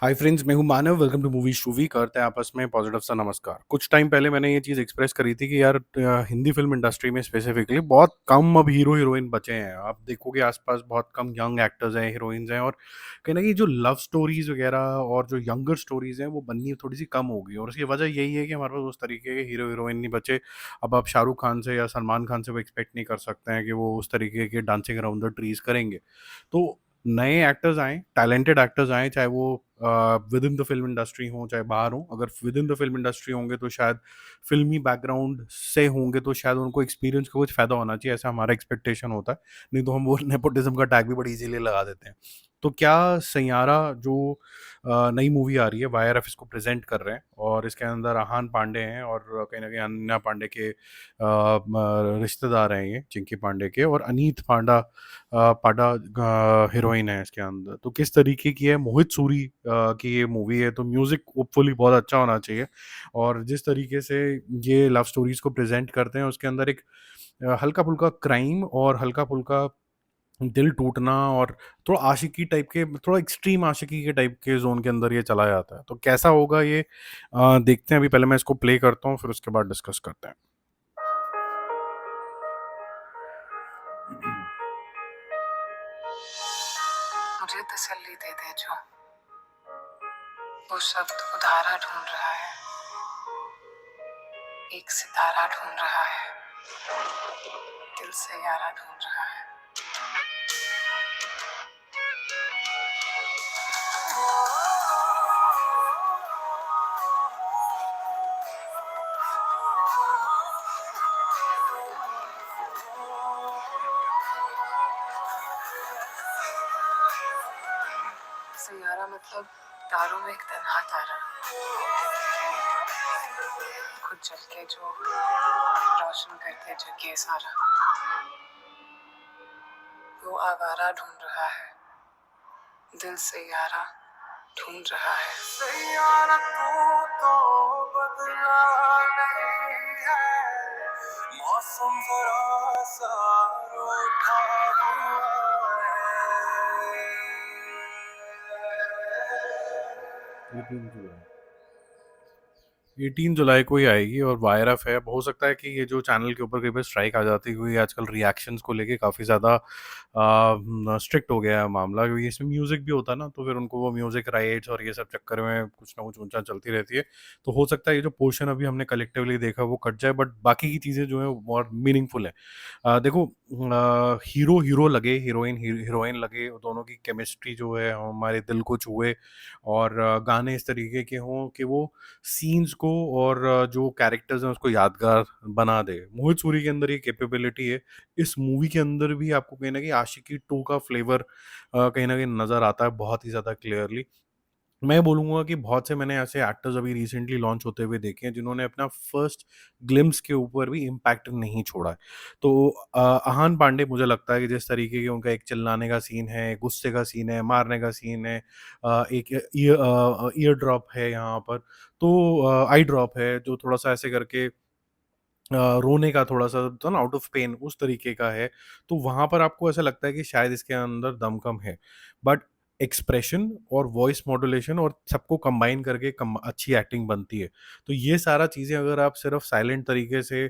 हाय friends, मैं हूं Manav. Welcome to movie shoovy. करते हैं आपस में पॉजिटिव सा नमस्कार। कुछ टाइम पहले मैंने ये चीज़ एक्सप्रेस करी थी कि यार हिंदी फिल्म इंडस्ट्री में स्पेसिफिकली बहुत कम अब हीरो हीरोइन बचे हैं। आप देखोगे आसपास बहुत कम यंग एक्टर्स हैं, हीरोइंस हैं, और कहीं ना कहीं जो लव स्टोरीज वगैरह और जो यंगर स्टोरीज हैं वो बननी थोड़ी सी कम हो गई। और उसकी वजह यही है कि हमारे पास उस तरीके के हीरो हीरोइन नहीं बचे। अब आप शाहरुख खान से या सलमान खान से वो एक्सपेक्ट नहीं कर सकते हैं कि वो उस तरीके के डांसिंग अराउंड द ट्रीज करेंगे। तो नए एक्टर्स आए, टैलेंटेड एक्टर्स आए, चाहे वो with in the film industry हों चाहे बाहर हों। अगर with in the film industry होंगे तो शायद फिल्मी बैकग्राउंड से होंगे तो शायद उनको एक्सपीरियंस का कुछ फ़ायदा होना चाहिए, ऐसा हमारा एक्सपेक्टेशन होता है। नहीं तो हम वो नेपोटिज्म का टैग भी बड़ी इजीली लगा देते हैं। तो क्या सैयारा जो नई मूवी आ रही है, वाईआरएफ इसको प्रेजेंट कर रहे हैं और इसके अंदर आहान पांडे हैं और कहीं ना कहीं अनन्या पांडे के रिश्तेदार हैं ये, चिंकी पांडे के, और अनीत पांडा हीरोइन है इसके अंदर। तो किस तरीके की है, मोहित सूरी की ये मूवी है, तो म्यूजिक होपफुली बहुत अच्छा होना चाहिए। और जिस तरीके से ये लव स्टोरीज को प्रेजेंट करते हैं उसके अंदर एक हल्का फुल्का क्राइम और हल्का फुल्का दिल टूटना और थोड़ा आशिकी टाइप के, थोड़ा एक्सट्रीम आशिकी के टाइप के जोन के अंदर ये चला जाता है। तो कैसा होगा ये देखते हैं। अभी पहले मैं इसको प्ले करता हूँ, फिर उसके बाद डिस्कस करते हैं। मुझे तसल्ली दे दे जो वो शब्द उधारा ढूंढ रहा है, एक सितारा ढूंढ रहा है, दिल से यारा ढूंढ रहा है। सैयारा मतलब तारों में एक तन्हा तारा, खुद जल के जो रोशन करके जग ये सारा। वो आवारा ढूंढ रहा है, दिल से यारा ढूंढ रहा है। सैयारा तू तो बदला नहीं है, मौसम जरा सा रूठा हुआ है। 18 जुलाई को ही आएगी और वायरफ है। हो सकता है कि ये जो चैनल के ऊपर कहीं पे स्ट्राइक आ जाती है, क्योंकि आजकल रिएक्शंस को लेके काफ़ी ज़्यादा स्ट्रिक्ट हो गया है मामला, क्योंकि इसमें म्यूज़िक भी होता है ना, तो फिर उनको वो म्यूज़िक राइट्स और ये सब चक्कर में कुछ ना कुछ ऊंचा चलती रहती है। तो हो सकता है ये जो पोर्शन अभी हमने कलेक्टिवली देखा वो कट जाए, बट बाकी की चीज़ें जो है वो बहुत मीनिंगफुल है। देखो, हीरो हीरो लगे, हीरोइन हीरोइन लगे, दोनों की केमिस्ट्री जो है हमारे दिल को छुए, और गाने इस तरीके के हों कि वो सीन्स को और जो कैरेक्टर्स हैं उसको यादगार बना दे। मोहित सूरी के अंदर ये कैपेबिलिटी है। इस मूवी के अंदर भी आपको कहीं न कहीं आशिकी 2 का फ्लेवर कहीं न कहीं नज़र आता है बहुत ही ज़्यादा क्लियरली। मैं बोलूँगा कि बहुत से मैंने ऐसे एक्टर्स अभी रिसेंटली लॉन्च होते हुए देखे हैं जिन्होंने अपना फर्स्ट ग्लिम्प्स के ऊपर भी इम्पैक्ट नहीं छोड़ा है। तो आहान पांडे, मुझे लगता है कि जिस तरीके के उनका एक चिल्लाने का सीन है, गुस्से का सीन है, मारने का सीन है, एक ईयर ड्रॉप है यहाँ पर, तो आई ड्रॉप है जो थोड़ा-सा ऐसे करके रोने का थोड़ा-सा होता है ना, आउट ऑफ पेन उस तरीके का है। तो वहाँ पर आपको ऐसा लगता है कि शायद इसके अंदर दम कम है। बट एक्सप्रेशन और वॉइस मॉड्यूलेशन और सबको कंबाइन करके कम अच्छी एक्टिंग बनती है। तो ये सारा चीज़ें अगर आप सिर्फ़ साइलेंट तरीके से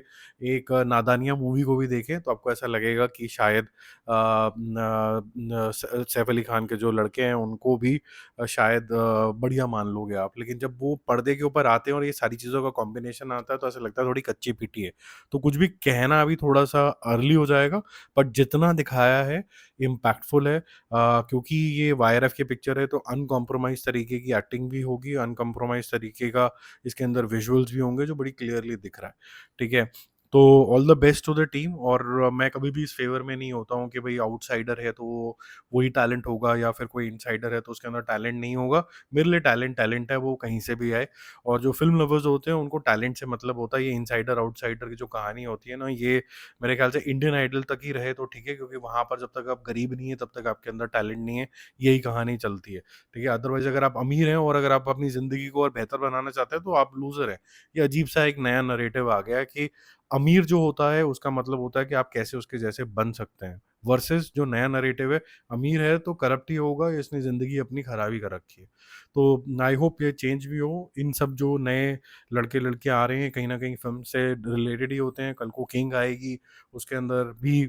एक नादानिया मूवी को भी देखें तो आपको ऐसा लगेगा कि शायद न न स सैफ अली खान के जो लड़के हैं उनको भी शायद बढ़िया मान लोगे आप। लेकिन जब वो पर्दे के ऊपर आते हैं और ये सारी चीज़ों का कॉम्बिनेशन आता है तो ऐसा लगता है थोड़ी कच्ची-पीटी है। तो कुछ भी कहना अभी थोड़ा-सा अर्ली हो जाएगा, बट जितना दिखाया है इम्पैक्टफुल है। क्योंकि ये वाईआरएफ की पिक्चर है तो अनकॉम्प्रोमाइज़ तरीके की एक्टिंग भी होगी, अनकॉम्प्रोमाइज़ तरीके का इसके अंदर विजुअल्स भी होंगे जो बड़ी क्लियरली दिख रहा है। ठीक है? तो all the best to the team. और मैं कभी भी इस फ़ेवर में नहीं होता हूँ कि भई आउटसाइडर है तो वही टैलेंट होगा या फिर कोई इनसाइडर है तो उसके अंदर टैलेंट नहीं होगा। मेरे लिए टैलेंट टैलेंट है, वो कहीं से भी आए। और जो फ़िल्म लवर्स होते हैं उनको टैलेंट से मतलब होता है। ये इनसाइडर आउटसाइडर की जो कहानी होती है ना, ये मेरे ख्याल से इंडियन आइडल तक ही रहे तो ठीक है, क्योंकि वहाँ पर जब तक आप गरीब नहीं है तब तक आपके अंदर टैलेंट नहीं है, यही कहानी चलती है। ठीक है? अदरवाइज़ अगर आप अमीर हैं और अगर आप अपनी ज़िंदगी को और बेहतर बनाना चाहते हैं तो आप लूज़र हैं। ये अजीब-सा एक नया नैरेटिव आ गया है कि अमीर जो होता है उसका मतलब होता है कि आप कैसे उसके जैसे बन सकते हैं। वर्सेस जो नया नैरेटिव है, अमीर है तो करप्ट ही होगा, इसने ज़िंदगी अपनी खराब ही कर रखी है। तो आई होप ये चेंज भी हो। इन सब जो नए लड़के-लड़कियाँ आ रहे हैं, कहीं न कहीं फ़िल्म से रिलेटेड ही होते हैं। कल को किंग आएगी, उसके अंदर भी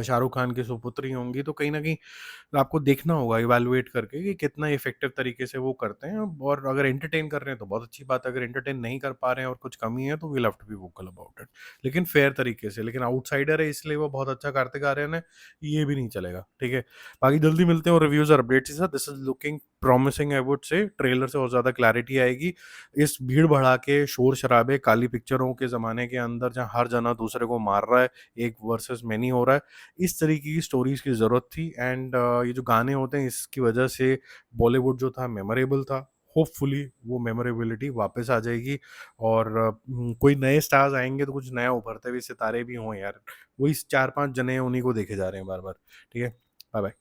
शाहरुख खान की सुपुत्री होंगी, तो कहीं न कहीं आपको देखना होगा इवैल्यूएट करके कि कितना इफ़ेक्टिव तरीके से वो करते हैं। और अगर एंटरटेन कर रहे हैं तो बहुत अच्छी बात है, अगर एंटरटेन नहीं कर पा रहे हैं और कुछ कमी है तो we have to be vocal about it. लेकिन फेयर तरीके से, लेकिन आउटसाइडर है इसलिए वो बहुत अच्छा कार्तिक आर्यन है, ये भी नहीं चलेगा, ठीक है? बाकी जल्दी मिलते हैं और रिव्यूज़ और अपडेट्स के साथ। This is looking promising, I would say. Trailer से और ज़्यादा क्लैरिटी आएगी। इस भीड़-भड़ाके, शोर-शराबे, काली पिक्चरों के ज़माने के अंदर जहाँ हर जना दूसरे को मार रहा है, एक वर्सेस मैनी हो रहा है, इस तरीके की स्टोरीज़ की ज़रूरत थी। एंड ये जो गाने होते हैं इसकी वजह से बॉलीवुड जो था मेमोरेबल था। होपफुली वो मेमोरेबिलिटी वापस आ जाएगी और कोई नए स्टार्स आएँगे तो कुछ नया उभरते हुए सितारे भी हों यार। वही 4-5 जने हैं, उन्हीं को देखे जा रहे हैं बार-बार। ठीक है? बाय-बाय।